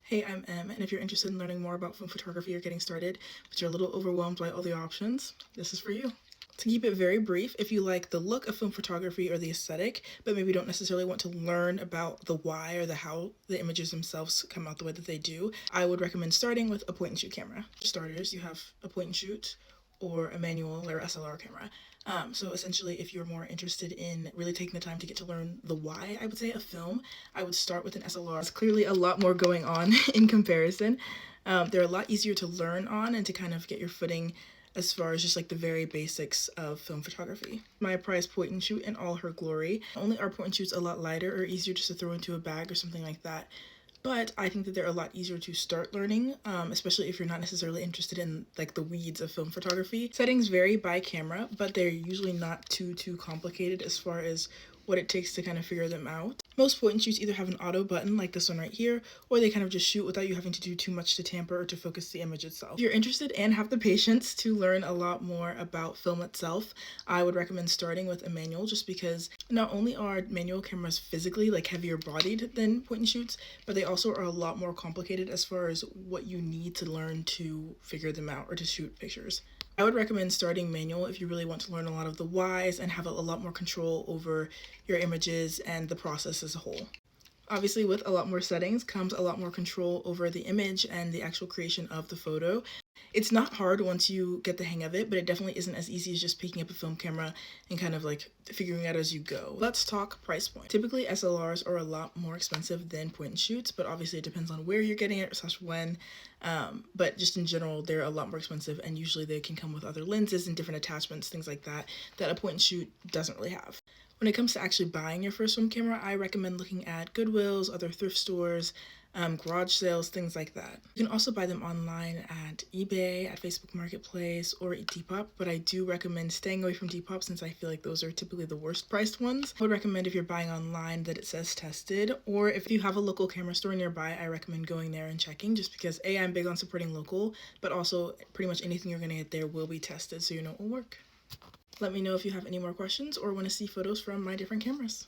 Hey, I'm Em, and if you're interested in learning more about film photography or getting started, but you're a little overwhelmed by all the options, this is for you. To keep it very brief, if you like the look of film photography or the aesthetic, but maybe don't necessarily want to learn about the why or the how the images themselves come out the way that they do, I would recommend starting with a point and shoot camera. For starters, you have a point and shoot or a manual or SLR camera. So essentially, if you're more interested in really taking the time to get to learn the why, I would say, of film, I would start with an SLR. There's clearly a lot more going on in comparison. They're a lot easier to learn on and to kind of get your footing as far as just like the very basics of film photography. My prized point and shoot in all her glory. Only our point and shoot's a lot lighter or easier just to throw into a bag or something like that. But I think that they're a lot easier to start learning, especially if you're not necessarily interested in like the weeds of film photography. Settings vary by camera, but they're usually not too complicated as far as what it takes to kind of figure them out. Most point and shoots either have an auto button like this one right here, or they kind of just shoot without you having to do too much to tamper or to focus the image itself. If you're interested and have the patience to learn a lot more about film itself, I would recommend starting with a manual, just because not only are manual cameras physically like heavier bodied than point and shoots, but they also are a lot more complicated as far as what you need to learn to figure them out or to shoot pictures. I would recommend starting manual if you really want to learn a lot of the whys and have a lot more control over your images and the process as a whole. Obviously, with a lot more settings comes a lot more control over the image and the actual creation of the photo. It's not hard once you get the hang of it, but it definitely isn't as easy as just picking up a film camera and kind of like figuring out as you go. Let's talk price point. Typically, SLRs are a lot more expensive than point and shoots, but obviously it depends on where you're getting it slash when. But just in general, they're a lot more expensive, and usually they can come with other lenses and different attachments, things like that, that a point and shoot doesn't really have. When it comes to actually buying your first film camera, I recommend looking at Goodwills, other thrift stores, garage sales, things like that. You can also buy them online at eBay, at Facebook Marketplace, or at Depop, but I do recommend staying away from Depop since I feel like those are typically the worst priced ones. I would recommend if you're buying online that it says tested, or if you have a local camera store nearby, I recommend going there and checking, just because A, I'm big on supporting local, but also pretty much anything you're gonna get there will be tested so you know it will work. Let me know if you have any more questions or want to see photos from my different cameras.